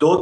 2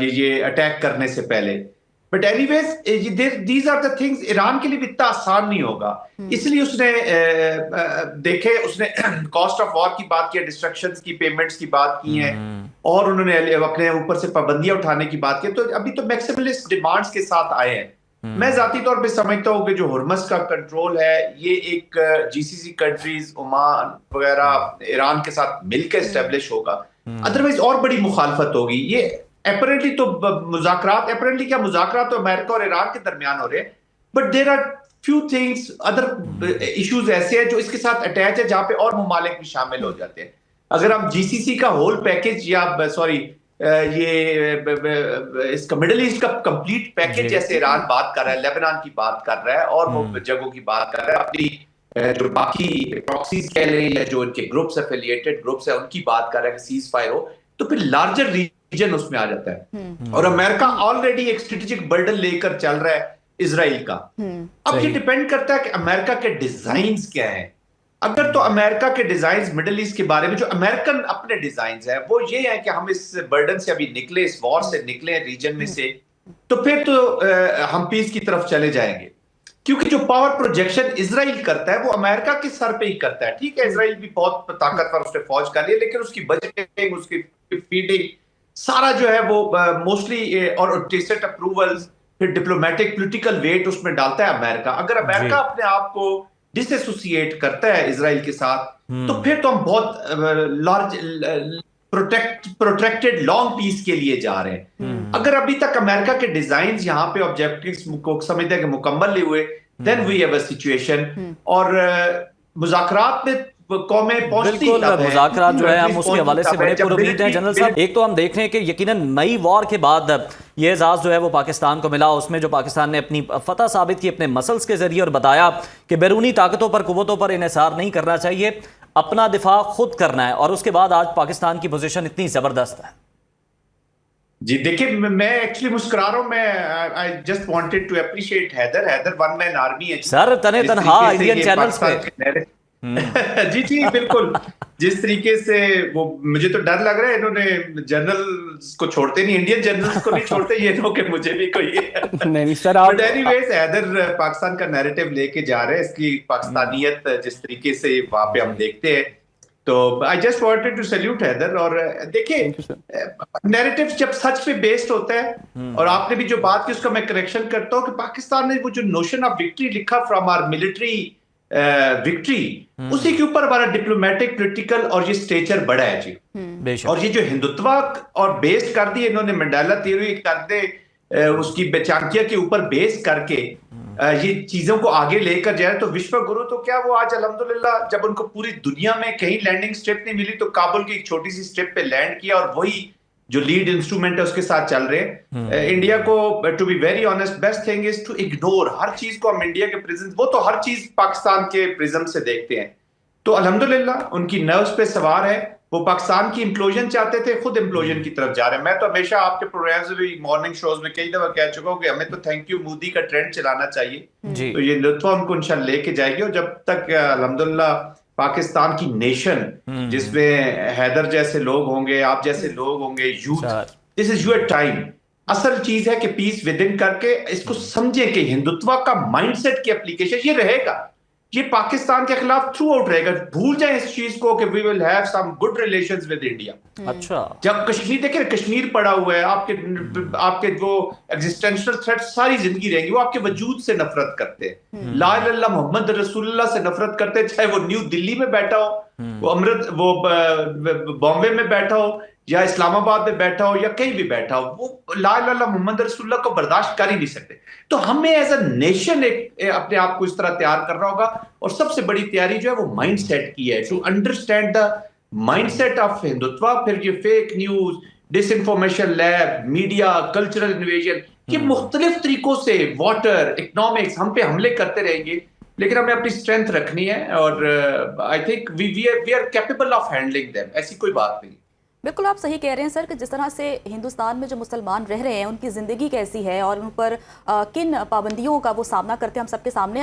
یہ اٹیک کرنے سے پہلے. But anyways these are the things. Iran کے لیے بھی اتنا آسان نہیں ہوگا, اس لیے اس نے دیکھے, اس نے کاسٹ آف وار کی بات کی, ڈسٹرکشنز کی, پیمنٹس کی بات کی ہیں, اور انہوں نے اپنے اوپر سے پابندیاں اٹھانے کی بات کی. تو ابھی تو میکسیملسٹ ڈیمانڈز کے ساتھ آئے ہیں. میں ذاتی طور پہ سمجھتا ہوں کہ جو ہرمز کا کنٹرول ہے یہ ایک جی سی سی کنٹریز, عمان وغیرہ, ایران کے ساتھ مل کے اسٹیبلش ہوگا. ادروائز اور بڑی مخالفت ہوگی. یہ اپیرنٹلی تو مذاکرات, اپیرنٹلی کیا مذاکرات تو امریکہ اور ایران کے درمیان ہو رہے ہیں, but there are few things, other issues ایسے ہیں جو اس کے ساتھ اٹیچ ہے, جہاں پہ اور ممالک بھی شامل ہو جاتے ہیں. اگر ہم جی سی سی کا ہول پیکج یا سوری یہ اس کا مڈل ایسٹ کا کمپلیٹ پیکج جیسے ایران بات کر رہا ہے, لیبنان کی بات کر رہا ہے, اور وہ جگہوں کی بات کر رہا ہے, اپنی جو باقی پراکسیز کہہ لیں یا جو ان کے گروپس افیلیٹڈ گروپس ہیں ان کی بات کر رہا ہے کہ سیز فائر ہو, تو پھر لارجر ریجن اس میں آ جاتا ہے. اور امریکہ آلریڈی ایک اسٹریٹجک برڈن لے کر چل رہا ہے اسرائیل کا. اب یہ ڈیپینڈ کرتا ہے کہ امریکہ کے ڈیزائنز کیا ہیں. اگر تو امریکہ کے ڈیزائنز مڈل ایسٹ کے بارے میں, جو امریکن اپنے ڈیزائنز ہیں وہ یہ ہیں کہ ہم اس برڈن سے ابھی نکلے, اس وار سے نکلے ریجن میں سے, تو پھر تو ہم پیس کی طرف چلے جائیں گے. کیونکہ جو پاور پروجیکشن اسرائیل کرتا ہے وہ امریکہ کے سر پہ ہی کرتا ہے. ٹھیک ہے, اسرائیل بھی بہت طاقتور اس نے فوج کر لی ہے, لیکن اس کی بجٹنگ, اس کی فیڈنگ, سارا جو ہے وہ موسٹلی, اور ٹیسٹ اپروولز, پھر ڈپلومیٹک پولیٹیکل ویٹ اس میں ڈالتا ہے امریکہ. اگر امریکہ اپنے آپ کو ڈس ایسوسیٹ کرتا ہے اسرائیل کے ساتھ, تو پھر تو ہم بہت لارج پروٹریکٹڈ لانگ پیس کے لیے جا رہے ہیں. اگر ابھی تک امریکہ کے ڈیزائنز یہاں پہ آبجیکٹیوز کو سمجھتے ہیں کہ مکمل نہیں ہوئے, دین وی ہیو اے سچویشن. اور مذاکرات میں قومیں پہنچتی بالکل, مذاکرات جو ہے ہم اس کے حوالے سے بڑے پر امید ہیں. جنرل صاحب, ایک تو ہم دیکھ رہے ہیں کہ یقیناً مئی وار کے بعد یہ اعزاز جو ہے وہ پاکستان کو ملا, اس میں جو پاکستان نے اپنی فتح ثابت کی اپنے مسلز کے ذریعے, اور بتایا کہ بیرونی طاقتوں پر, قوتوں پر انحصار نہیں کرنا چاہیے, اپنا دفاع خود کرنا ہے. اور اس کے بعد آج پاکستان کی پوزیشن اتنی زبردست ہے. جی دیکھیں, میں ایکچولی مسکرا رہا ہوں. میں I just wanted to appreciate Haider one man army ہے سر, تنہا انڈین چینلز پہ. جی جی بالکل. جس طریقے سے وہ, مجھے تو ڈر لگ رہا ہے, انہوں نے جنرلز کو چھوڑتے نہیں, انڈین جنرلز کو نہیں چھوڑتے, یہ نو کہ مجھے بھی کوئی نہیں سر. بٹ اینی ویز حیدر پاکستان کا نیریٹو لے کے جا رہے ہیں, اس کی پاکستانیت جس طریقے سے وہاں پہ ہم دیکھتے ہیں. تو I just wanted to salute Haider. اور دیکھیں, نیریٹو جب سچ پہ بیسڈ ہوتا ہے, اور آپ نے بھی جو بات کی اس کا میں کریکشن کرتا ہوں, کہ پاکستان نے وہ جو نوشن آف وکٹری لکھا فرام آر ملٹری وکٹری, اسی کے اوپر ہمارا ڈپلومیٹک پولیٹیکل اور یہ اسٹیچر بڑا ہے جی. اور یہ جو ہندوتوا اور بیس کر دی انہوں نے, منڈیلا تھیوری کر دے, اس کی چانکیہ کے اوپر بیس کر کے یہ چیزوں کو آگے لے کر جائے, تو وشو گرو تو کیا وہ آج الحمدللہ جب ان کو پوری دنیا میں کہیں لینڈنگ اسٹرپ نہیں ملی, تو کابل کی ایک چھوٹی سی اسٹرپ پہ لینڈ کیا, اور وہی جو لیڈ انسٹرومنٹ ہے اس کے ساتھ چل رہے ہیں. انڈیا کو to be very honest, best thing is to ignore ہر چیز کو. ہم انڈیا کے پریزم, وہ تو ہر چیز پاکستان کے پریزم سے دیکھتے ہیں. تو الحمدللہ ان کی نروز پہ سوار ہے. وہ پاکستان کی امپلوژن چاہتے تھے, خود امپلوژن کی طرف جا رہے ہیں. میں تو ہمیشہ آپ کے پروگرامز میں, مارننگ شوز میں کئی دفعہ کہہ چکا ہوں کہ ہمیں تو تھینک یو مودی کا ٹرینڈ چلانا چاہیے. تو یہ لطفہ ان کو انشاءاللہ لے کے جائے گی. اور جب تک الحمدللہ پاکستان کی نیشن, جس میں حیدر جیسے لوگ ہوں گے, آپ جیسے لوگ ہوں گے, youth, this is your time. اصل چیز ہے کہ پیس ود ان کر کے اس کو سمجھیں کہ ہندوتوا کا مائنڈ سیٹ کی اپلیکیشن یہ رہے گا, یہ پاکستان کے خلاف تھرو آؤٹ رہے گا. بھول جائیں اس چیز کو کہ we will have some good relations with India. اچھا, جب کشمیر دیکھیں, کشمیر پڑا ہوا ہے, آپ کے وہ ایگزسٹینشل تھریٹ ساری زندگی رہیں گی. وہ آپ کے وجود سے نفرت کرتے ہیں, لا الہ الا اللہ محمد رسول اللہ سے نفرت کرتے ہیں, چاہے وہ نیو دلی میں بیٹھا ہو, وہ بامبے میں بیٹھا ہو, یا اسلام آباد میں بیٹھا ہو, یا کہیں بھی بیٹھا ہو, وہ لا الہ الا اللہ محمد رسول اللہ کو برداشت کر ہی نہیں سکتے. تو ہمیں ایز اے نیشن اپنے آپ کو اس طرح تیار کرنا ہوگا. اور سب سے بڑی تیاری جو ہے وہ مائنڈ سیٹ کی ہے, to understand the mind set of Hindutva. پھر یہ fake news, disinformation lab, media, cultural invasion, یہ مختلف طریقوں سے واٹر, اکنامکس ہم پہ حملے کرتے رہیں گے. لیکن ہمیں اپنی اسٹرینتھ رکھنی ہے, اور I think we are capable of handling them. ایسی کوئی بات نہیں. بالکل آپ صحیح کہہ رہے ہیں سر, کہ جس طرح سے ہندوستان میں جو مسلمان رہ رہے ہیں ان کی زندگی کیسی ہے اور ان پر کن پابندیوں کا وہ سامنا کرتے ہیں ہم سب کے سامنے ہے.